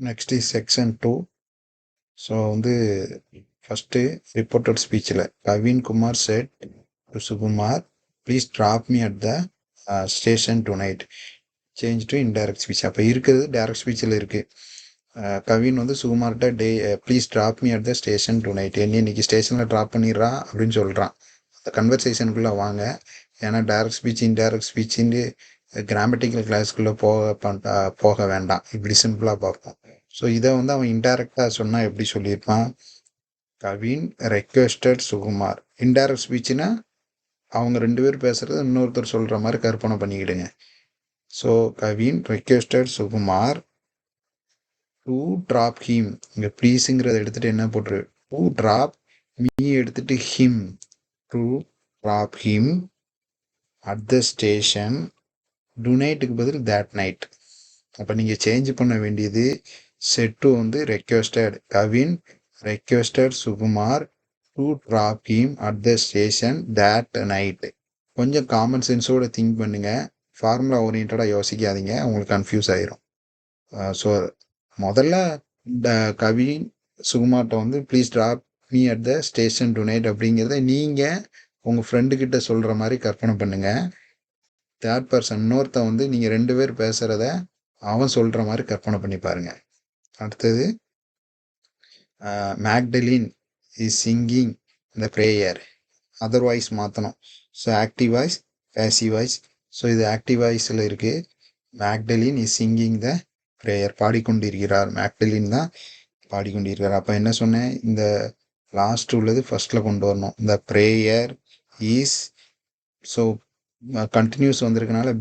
Next is section 2. So வந்து first reported ஸ்பீச்சில் Kavin Kumar said to Sukumar, please drop me at the station tonight. Change to indirect speech. அப்போ இருக்கிறது direct ஸ்பீச்சில் இருக்குது. கவின் வந்து சுகுமார்கிட்ட please drop me at the station tonight, என்ன இன்னைக்கு ஸ்டேஷனில் ட்ராப் பண்ணிடுறா அப்படின்னு சொல்கிறான். அந்த கன்வர்சேஷனுக்குள்ளே வாங்க. ஏன்னா டைரக்ட் ஸ்பீச் இன்டைரக்ட் ஸ்பீச்சுன்னு கிராமட்டிக்கல் கிளாஸ்க்குள்ளே போக வேண்டாம், இப்படி சிம்பிளாக பார்ப்போம். ஸோ இதை வந்து அவன் இன்டைரக்டாக சொன்னால் எப்படி சொல்லியிருப்பான்? கவின் ரெக்வெஸ்டட் சுகுமார். இன்டைரக்ட் ஸ்பீச்சுன்னா அவங்க ரெண்டு பேர் பேசுகிறது இன்னொருத்தர் சொல்கிற மாதிரி கற்பனை பண்ணிக்கிடுங்க. So Kavin requested Sukumar to drop him. இங்கே ப்ளீஸுங்கிறத எடுத்துகிட்டு என்ன போட்டுரு, டு ட்ராப் மீ எடுத்துகிட்டு him, to drop him at the station டு நைட்டுக்கு பதில் தேட் நைட். அப்போ நீங்கள் சேஞ்ச் பண்ண வேண்டியது செட்டு வந்து requested. Kavin requested Sukumar to drop him at the station that night. கொஞ்சம் காமன் சென்ஸோடு திங்க் பண்ணுங்கள், ஃபார்முலா ஓரியன்டாக யோசிக்காதீங்க, உங்களுக்கு கன்ஃபியூஸ் ஆயிரும். ஸோ முதல்ல கவின் சுகுமார்ட்ட வந்து please drop me at the station to night அப்படிங்கிறத நீங்கள் உங்கள் ஃப்ரெண்டுக்கிட்ட சொல்கிற மாதிரி கற்பனை பண்ணுங்கள். தேர்ட் பர்சன் இன்னொருத்த வந்து நீங்கள் ரெண்டு பேர் பேசுகிறத அவன் சொல்கிற மாதிரி கற்பனை பண்ணி பாருங்கள். அடுத்தது மேக்டலின் இஸ் சிங்கிங் இந்த ப்ரேயர். அதர்வைஸ் மாற்றணும். So active voice passive voice. So இது ஆக்டிவ் வாய்ஸில் இருக்குது. Magdalene is singing the prayer, பாடிக்கொண்டிருக்கிறார். மேக்டலின் தான் பாடிக்கொண்டிருக்கிறார். அப்போ என்ன சொன்னேன், இந்த லாஸ்ட் உள்ளது ஃபர்ஸ்டில் கொண்டு வரணும். இந்த ப்ரேயர் இஸ், ஸோ கண்டினியூஸ் வந்திருக்கனால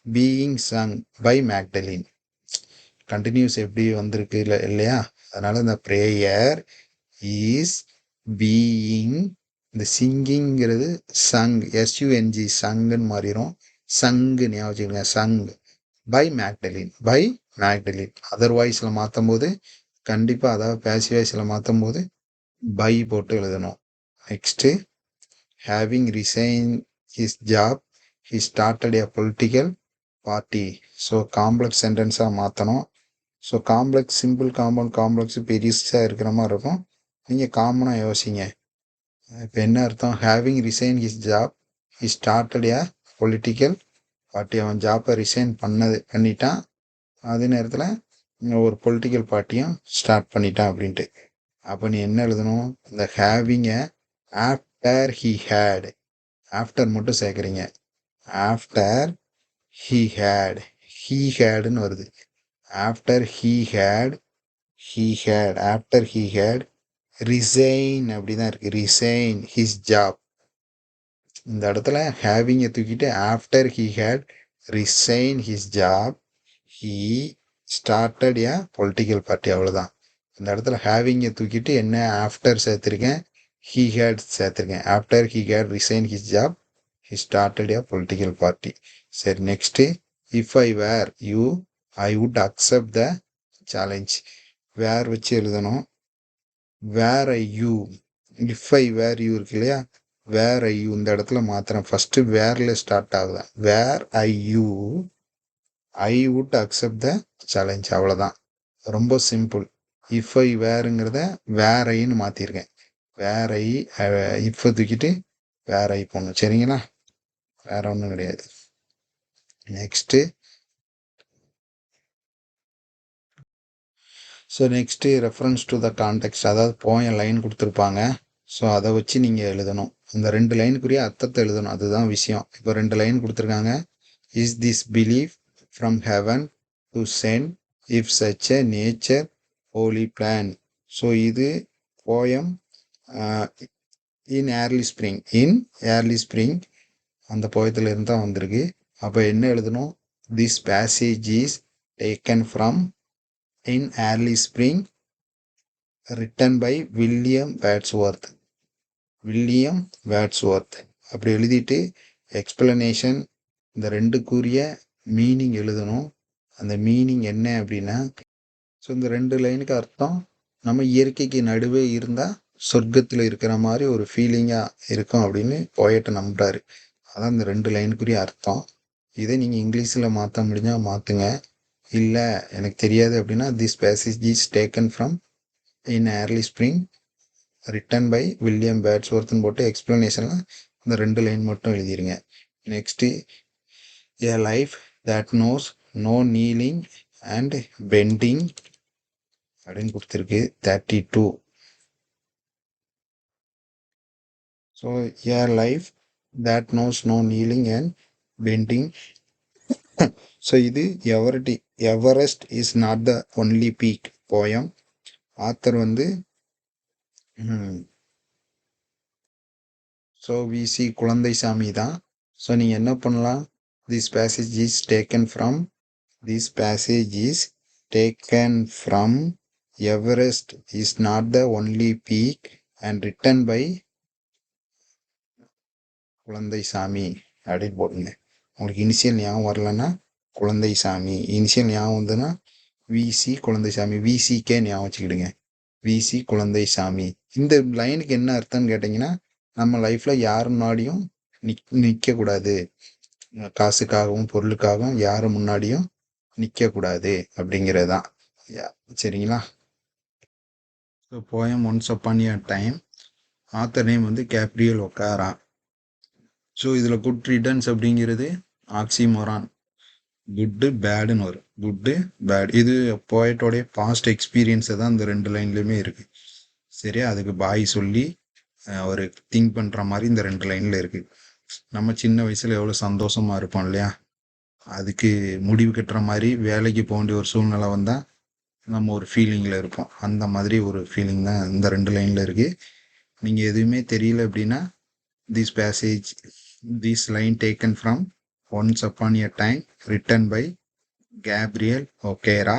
being sung by Magdalene. Continuous எப்படி வந்திருக்கு இல்லையா, அதனால இந்த ப்ரேயர் இஸ் பீயிங், இந்த சிங்கிங்கிறது சங், எஸ்யூஎன்ஜி சங்குன்னு மாறிடும். சங்கு ஞாபகம், சங் பை மேக்டலின். அதர்வைஸில் மாற்றும் போது கண்டிப்பாக, அதாவது பேசிவ் வாய்ஸில் மாற்றும் போது பை போட்டு எழுதணும். Next having resign his job he started a political party. So complex சென்டென்ஸாக மாற்றணும். So complex, simple compound complex பெருசாக இருக்கிற மாதிரி இருக்கும். நீங்கள் காமனாக யோசிங்க. இப்போ என்ன அர்த்தம்? Having resign his job he started a political party. அவன் ஜாப்பை ரிசைன் பண்ணிட்டான், அதே நேரத்தில் ஒரு பொலிட்டிக்கல் பார்ட்டியும் ஸ்டார்ட் பண்ணிட்டான் அப்படின்ட்டு. அப்போ நீ என்ன எழுதணும்? இந்த ஹேவிங்கை ஆஃப்டர் ஹி ஹேட், ஆஃப்டர் மட்டும் சேர்க்குறீங்க. ஆஃப்டர் ஹி ஹேடுன்னு வருது. ஆஃப்டர் ஹி ஹேட் ரிசைன் அப்படி தான் இருக்குது. Resign his job. இந்த இடத்துல ஹேவிங்கை தூக்கிட்டு after he had resign his job he started a political party. அவ்வளோதான். இந்த இடத்துல ஹேவிங்கை தூக்கிட்டு என்ன ஆஃப்டர் சேர்த்துருக்கேன், ஹி ஹேட் சேர்த்துருக்கேன். After he had resign his job he started a political party. சரி, next if I were you I would accept the challenge. Were வச்சு எழுதணும். Were I you, if I were you இருக்கு இல்லையா, வேர் I you இந்த இடத்துல மாத்திரம் first வேரில் start ஆகுதான். Were I you I would accept the challenge. அவ்வளோதான், ரொம்ப சிம்பிள். இஃப் ஐ வேருங்கிறத வேர் ஐன்னு மாற்றிருக்கேன். வேர் ஐ, இஃப் தூக்கிட்டு வேர் ஐ போடணும். சரிங்களா, வேற ஒன்றும் கிடையாது. Next reference to the context, அதாவது போயம் லைன் கொடுத்துருப்பாங்க. ஸோ அதை வச்சு நீங்கள் எழுதணும். அந்த 2 லைனுக்குரிய அர்த்தத்தை எழுதணும், அதுதான் விஷயம். இப்போ 2 லைன் கொடுத்துருக்காங்க. Is this belief from heaven to sent if such a nature holy plan. So இது போயம் இன் ஏர்லி ஸ்ப்ரிங் அந்த போயத்தில் இருந்து தான் வந்திருக்கு. அப்போ என்ன எழுதணும்? This passage is taken from in early spring written by William Wordsworth. அப்படி எழுதிட்டு எக்ஸ்பிளனேஷன், இந்த 2க்குரிய மீனிங் எழுதணும். அந்த மீனிங் என்ன அப்படின்னா, ஸோ இந்த 2 லைனுக்கு அர்த்தம், நம்ம இயற்கைக்கு நடுவே இருந்தால் சொர்க்கத்தில் இருக்கிற மாதிரி ஒரு ஃபீலிங்காக இருக்கும் அப்படின்னு போயட்டை நம்புறாரு. அதான் இந்த 2 லைனுக்குரிய அர்த்தம். இதை நீங்கள் இங்கிலீஷில் மாற்ற முடிஞ்சால் மாற்றுங்க, இல்லை எனக்கு தெரியாது அப்படின்னா this passage is taken from in early spring written by William பேட்ஸ்வொர்த்னு போட்டு எக்ஸ்பிளனேஷனில் இந்த 2 லைன் மட்டும் எழுதிருங்க. Next a life that knows no kneeling and bending அப்படின்னு கொடுத்துருக்கு 32. So a life that knows no kneeling and bending. So இது Everest is not the only peak poem. Author வந்து ஸோ விசி குழந்தைசாமி தான். ஸோ நீங்கள் என்ன பண்ணலாம், this passage is taken from Everest is not the only peak and written by Kuzhandaisamy அப்படின்னு போட்டுங்க. உங்களுக்கு initial ஞாபகம் வரலன்னா குழந்தைசாமி, இனிஷியல் ஞாபகம் வந்துன்னா விசி குழந்தைசாமி, விசிகே ஞாபகம் வச்சுக்கிடுங்க, விசி குழந்தைசாமி. இந்த லைனுக்கு என்ன அர்த்தம்னு கேட்டிங்கன்னா, நம்ம லைஃப்பில் யார் முன்னாடியும் நிற்கக்கூடாது, காசுக்காகவும் பொருளுக்காகவும் யார் முன்னாடியும் நிற்கக்கூடாது அப்படிங்கிறது தான். சரிங்களா? So poem once upon a time, author name வந்து கேப்ரியல் ஒக்காரா. ஸோ இதில் குட் ரிட்டன்ஸ் அப்படிங்கிறது ஆக்சிமோரான், குட்டு பேடுன்னு வரும், குட்டு பேட். இது போயட்டோடைய பாஸ்ட் எக்ஸ்பீரியன்ஸை தான் இந்த 2 லைன்லையுமே இருக்குது. சரியா? அதுக்கு பாய் சொல்லி அவர் திங்க் பண்ணுற மாதிரி இந்த 2 லைனில் இருக்குது. நம்ம சின்ன வயசில் எவ்வளோ சந்தோஷமாக இருப்போம் இல்லையா, அதுக்கு முடிவு கட்டுற மாதிரி வேலைக்கு போக வேண்டிய ஒரு சூழ்நிலை வந்தால் நம்ம ஒரு ஃபீலிங்கில் இருப்போம். அந்த மாதிரி ஒரு ஃபீலிங் தான் இந்த 2 லைனில் இருக்குது. நீங்கள் எதுவுமே தெரியல அப்படின்னா this line taken from Once Upon a Time written by Gabriel Okara,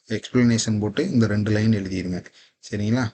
explanation போட்டு இந்த 2 லைன் எழுதிடுங்க. சரிங்களா?